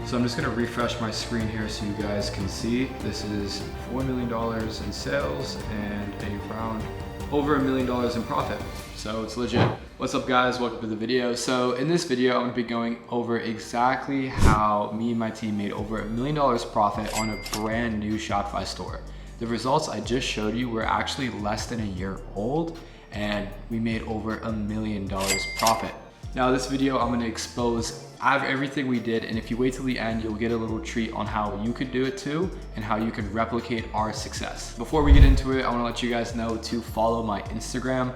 So I'm just gonna refresh my screen here so you guys can see. This is $4 million in sales and around over $1 million in profit. So it's legit. What's up guys, welcome to the video. So in this video, I'm gonna be going over exactly how me and my team made over $1 million profit on a brand new Shopify store. The results I just showed you were actually less than a year old and we made over $1 million profit. Now this video, I'm gonna expose everything we did, and if you wait till the end, you'll get a little treat on how you could do it too and how you can replicate our success. Before we get into it, I wanna let you guys know to follow my Instagram.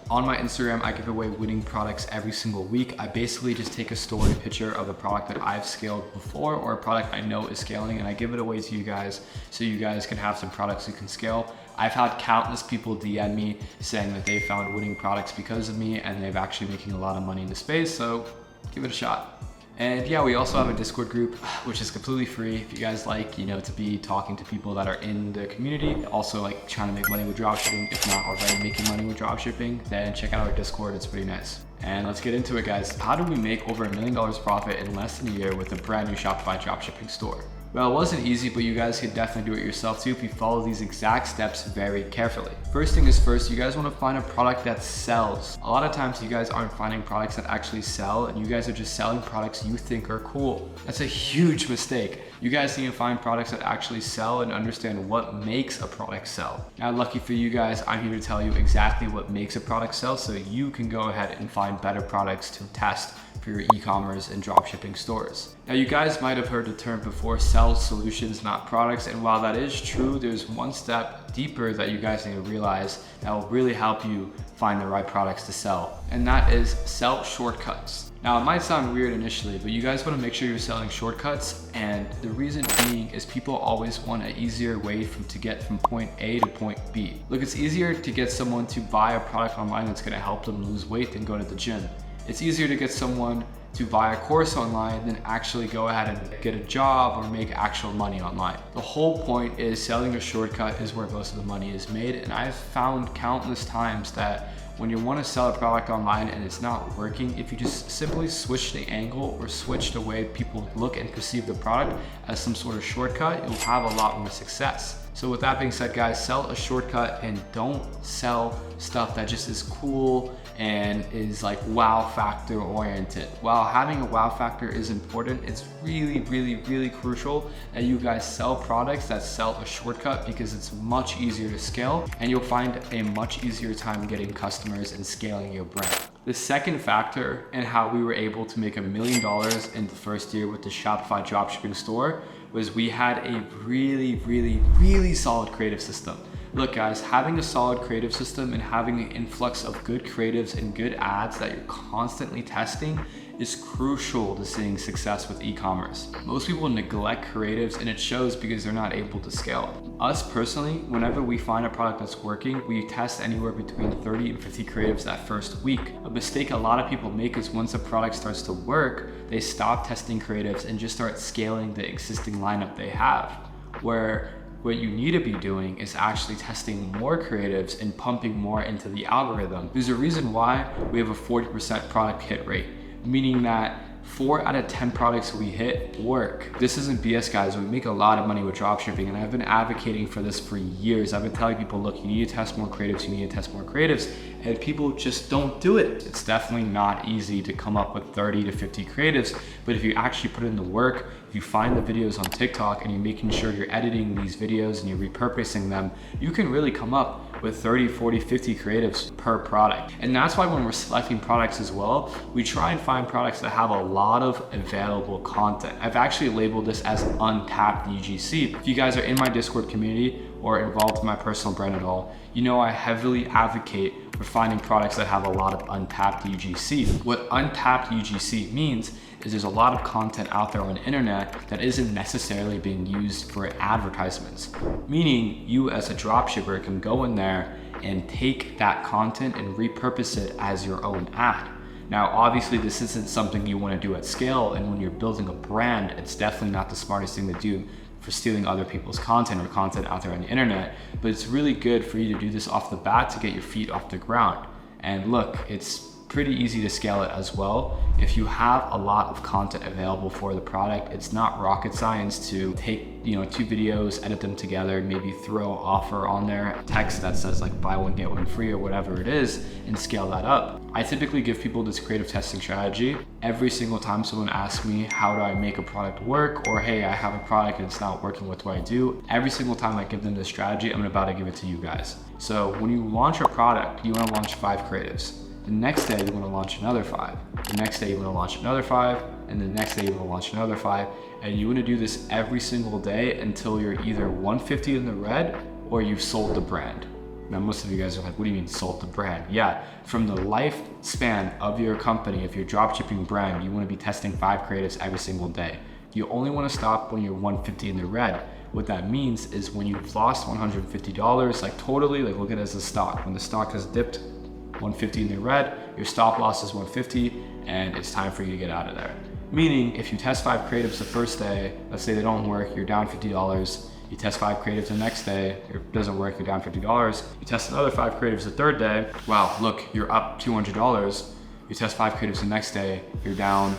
On my Instagram, I give away winning products every single week. I basically just take a story picture of a product that I've scaled before or a product I know is scaling, and I give it away to you guys so you guys can have some products you can scale. I've had countless people DM me saying that they found winning products because of me and they've actually making a lot of money in the space, so give it a shot. And yeah, we also have a Discord group, which is completely free. If you guys like, to be talking to people that are in the community, also like trying to make money with dropshipping, if not already making money with dropshipping, then check out our Discord, it's pretty nice. And let's get into it guys. How do we make over $1 million profit in less than a year with a brand new Shopify dropshipping store? Well, it wasn't easy, but you guys could definitely do it yourself too if you follow these exact steps very carefully. First thing is first, you guys want to find a product that sells. A lot of times you guys aren't finding products that actually sell and you guys are just selling products you think are cool. That's a huge mistake. You guys need to find products that actually sell and understand what makes a product sell. Now, lucky for you guys, I'm here to tell you exactly what makes a product sell so you can go ahead and find better products to test for your e-commerce and dropshipping stores. Now, you guys might have heard the term before, sell solutions, not products. And while that is true, there's one step deeper that you guys need to realize that will really help you find the right products to sell. And that is sell shortcuts. Now, it might sound weird initially, but you guys want to make sure you're selling shortcuts. And the reason being is people always want an easier way to get from point A to point B. Look, it's easier to get someone to buy a product online that's going to help them lose weight than go to the gym. It's easier to get someone to buy a course online than actually go ahead and get a job or make actual money online. The whole point is selling a shortcut is where most of the money is made. And I've found countless times that when you want to sell a product online and it's not working, if you just simply switch the angle or switch the way people look and perceive the product as some sort of shortcut, you'll have a lot more success. So with that being said, guys, sell a shortcut and don't sell stuff that just is cool and is like wow factor oriented. While having a wow factor is important, it's really crucial that you guys sell products that sell a shortcut because it's much easier to scale and you'll find a much easier time getting customers and scaling your brand. The second factor in how we were able to make $1 million in the first year with the Shopify dropshipping store was we had a really solid creative system. Look guys, having a solid creative system and having an influx of good creatives and good ads that you're constantly testing is crucial to seeing success with e-commerce. Most people neglect creatives and it shows because they're not able to scale. Us personally, whenever we find a product that's working, we test anywhere between 30 and 50 creatives that first week. A mistake a lot of people make is once a product starts to work, they stop testing creatives and just start scaling the existing lineup they have. Where what you need to be doing is actually testing more creatives and pumping more into the algorithm. There's a reason why we have a 40% product hit rate, meaning that 4 out of 10 products we hit work. This isn't BS guys, we make a lot of money with dropshipping and I've been advocating for this for years. I've been telling people, look, you need to test more creatives, and people just don't do it. It's definitely not easy to come up with 30 to 50 creatives, but if you actually put in the work, if you find the videos on TikTok and you're making sure you're editing these videos and you're repurposing them, you can really come up with 30, 40, 50 creatives per product. And that's why when we're selecting products as well, we try and find products that have a lot of available content. I've actually labeled this as untapped UGC. If you guys are in my Discord community or involved in my personal brand at all, you know I heavily advocate for finding products that have a lot of untapped UGC. What untapped UGC means is there's a lot of content out there on the internet that isn't necessarily being used for advertisements. Meaning you as a dropshipper can go in there and take that content and repurpose it as your own ad. Now, obviously this isn't something you want to do at scale, and when you're building a brand, it's definitely not the smartest thing to do for stealing other people's content or content out there on the internet, but it's really good for you to do this off the bat to get your feet off the ground. And look, it's pretty easy to scale it as well. If you have a lot of content available for the product, it's not rocket science to take 2 videos, edit them together, maybe throw an offer on there, text that says like buy one get one free or whatever it is, and scale that up. I typically give people this creative testing strategy every single time someone asks me how do I make a product work, or hey, I have a product and it's not working, what do I do? Every single time I give them this strategy, I'm about to give it to you guys. So when you launch a product, you want to launch 5 creatives. The next day you want to launch another 5. The next day you want to launch another 5, and the next day you want to launch another 5. And you want to do this every single day until you're either 150 in the red or you've sold the brand. Now, most of you guys are like, what do you mean sold the brand? Yeah, from the lifespan of your company, if you're a dropshipping brand, you want to be testing 5 creatives every single day. You only want to stop when you're 150 in the red. What that means is when you've lost $150, like totally, like look at it as a stock. When the stock has dipped 150 in the red, your stop loss is 150, and it's time for you to get out of there. Meaning, if you test 5 creatives the first day, let's say they don't work, you're down $50. You test 5 creatives the next day, it doesn't work, you're down $50. You test another 5 creatives the third day, wow, look, you're up $200. You test 5 creatives the next day, you're down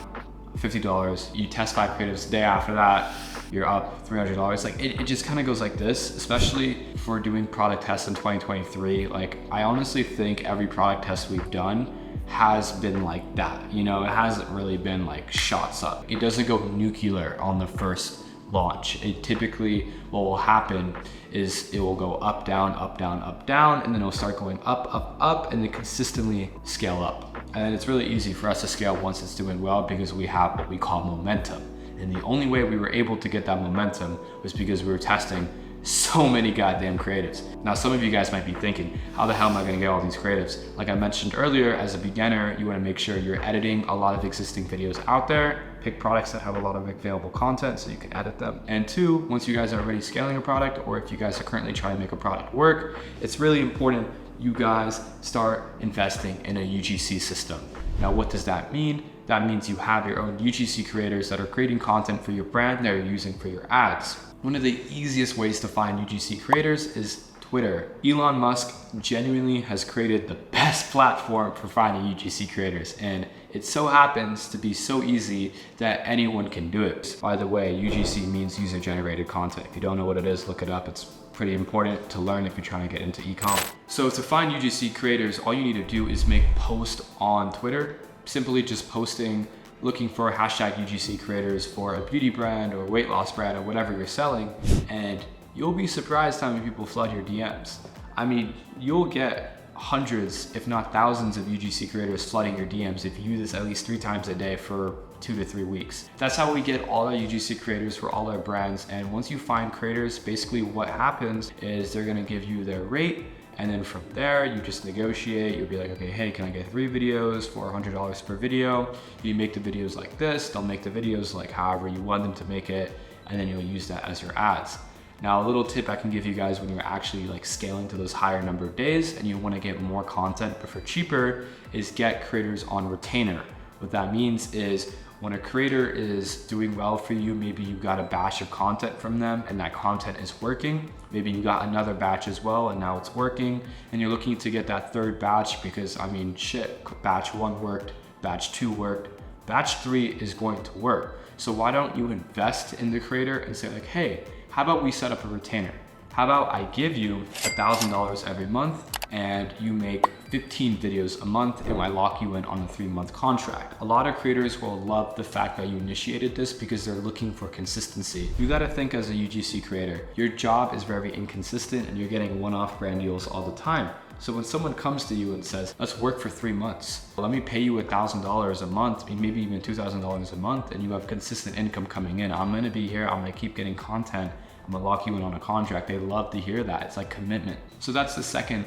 $50. You test 5 creatives the day after that, you're up $300. Like it just kind of goes like this, especially for doing product tests in 2023. Like I honestly think every product test we've done has been like that. It hasn't really been like shots up. It doesn't go nuclear on the first launch. It typically, what will happen is it will go up, down, up, down, up, down, and then it'll start going up, up, up, and then consistently scale up. And it's really easy for us to scale once it's doing well because we have what we call momentum. And the only way we were able to get that momentum was because we were testing so many goddamn creatives. Now, some of you guys might be thinking, how the hell am I gonna get all these creatives? Like I mentioned earlier, as a beginner, you wanna make sure you're editing a lot of existing videos out there, pick products that have a lot of available content so you can edit them. And 2, once you guys are already scaling a product, or if you guys are currently trying to make a product work, it's really important you guys start investing in a UGC system. Now, what does that mean? That means you have your own UGC creators that are creating content for your brand that you're using for your ads. One of the easiest ways to find UGC creators is Twitter. Elon Musk genuinely has created the best platform for finding UGC creators, and it so happens to be so easy that anyone can do it. By the way, UGC means user-generated content. If you don't know what it is, look it up. It's pretty important to learn if you're trying to get into e-com. So to find UGC creators, all you need to do is make posts on Twitter, simply just posting, looking for hashtag UGC creators for a beauty brand or weight loss brand or whatever you're selling, and you'll be surprised how many people flood your DMs. I mean, you'll get hundreds, if not thousands of UGC creators flooding your DMs if you do this at least 3 times a day for 2 to 3 weeks. That's how we get all our UGC creators for all our brands. And once you find creators, basically what happens is they're gonna give you their rate, and then from there, you just negotiate. You'll be like, okay, hey, can I get 3 videos for $100 per video? You make the videos like this, they'll make the videos like however you want them to make it, and then you'll use that as your ads. Now, a little tip I can give you guys when you're actually like scaling to those higher number of days and you wanna get more content but for cheaper is get creators on retainer. What that means is when a creator is doing well for you, maybe you got a batch of content from them and that content is working. Maybe you got another batch as well and now it's working, and you're looking to get that 3rd batch because I mean, shit, batch 1 worked, batch 2 worked, batch 3 is going to work. So why don't you invest in the creator and say like, hey, how about we set up a retainer? How about I give you $1,000 every month and you make 15 videos a month and I lock you in on a 3-month contract. A lot of creators will love the fact that you initiated this because they're looking for consistency. You gotta think as a UGC creator, your job is very inconsistent and you're getting one-off brand deals all the time. So when someone comes to you and says, let's work for 3 months, let me pay you $1,000 a month, maybe even $2,000 a month, and you have consistent income coming in. I'm gonna be here, I'm gonna keep getting content, I'm gonna lock you in on a contract. They love to hear that. It's like commitment. So that's the second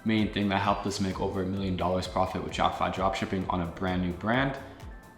main thing that helped us make over $1 million profit with Shopify dropshipping on a brand new brand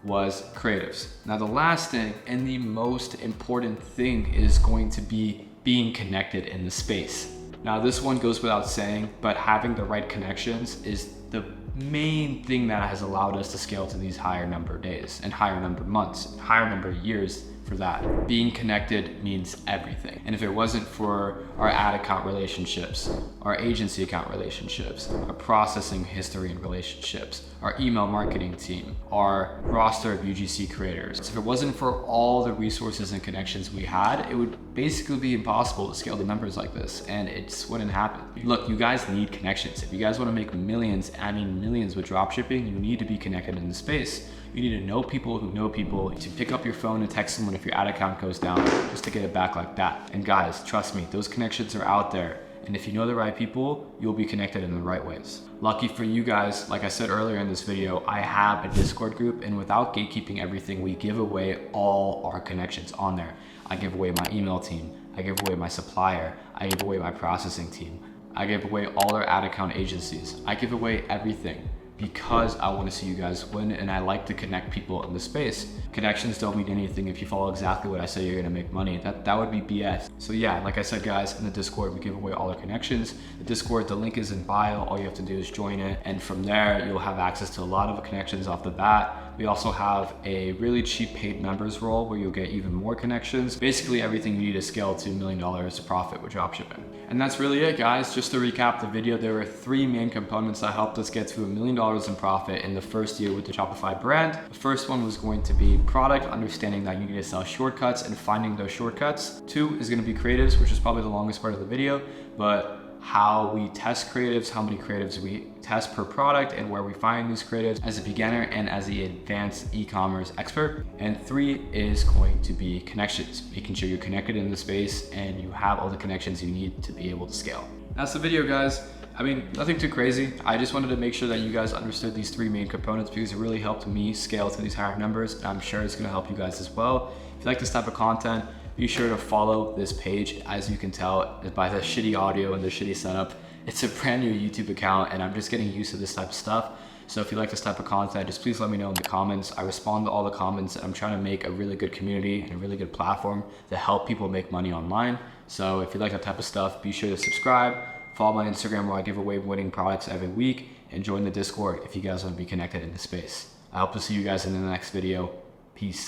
was creatives. Now the last thing and the most important thing is going to be being connected in the space. Now this one goes without saying, but having the right connections is the main thing that has allowed us to scale to these higher number of days and higher number of months, higher number of years for that. Being connected means everything. And if it wasn't for our ad account relationships, our agency account relationships, our processing history and relationships, our email marketing team, our roster of UGC creators, if it wasn't for all the resources and connections we had, it would basically be impossible to scale the numbers like this, and it just wouldn't happen. Look, you guys need connections. If you guys want to make millions, I mean millions with dropshipping, you need to be connected in the space. You need to know people who know people, to pick up your phone and text someone if your ad account goes down, just to get it back like that. And guys, trust me, those connections are out there. And if you know the right people, you'll be connected in the right ways. Lucky for you guys, like I said earlier in this video, I have a Discord group, and without gatekeeping everything, we give away all our connections on there. I give away my email team, I give away my supplier, I give away my processing team, I give away all our ad account agencies. I give away everything because I want to see you guys win, and I like to connect people in the space. Connections don't mean anything if you follow exactly what I say you're gonna make money. That would be BS. So yeah, like I said guys, in the Discord we give away all our connections. The Discord, the link is in bio, all you have to do is join it, and from there you'll have access to a lot of connections off the bat. We also have a really cheap paid members role where you'll get even more connections. Basically everything you need to scale to $1 million of profit with dropshipping. And that's really it guys. Just to recap the video, there were 3 main components that helped us get to $1 million in profit in the first year with the Shopify brand. The first one was going to be product, understanding that you need to sell shortcuts and finding those shortcuts. 2 is going to be creatives, which is probably the longest part of the video, but how we test creatives, how many creatives we test per product, and where we find these creatives as a beginner and as the advanced e-commerce expert. And 3 is going to be connections, making sure you're connected in the space and you have all the connections you need to be able to scale. That's the video guys. I mean, nothing too crazy. I just wanted to make sure that you guys understood these 3 main components because it really helped me scale to these higher numbers. And I'm sure it's gonna help you guys as well. If you like this type of content, be sure to follow this page. As you can tell by the shitty audio and the shitty setup, it's a brand new YouTube account and I'm just getting used to this type of stuff. So if you like this type of content, just please let me know in the comments. I respond to all the comments, and I'm trying to make a really good community and a really good platform to help people make money online. So if you like that type of stuff, be sure to subscribe, follow my Instagram where I give away winning products every week, and join the Discord if you guys want to be connected in the space. I hope to see you guys in the next video. Peace.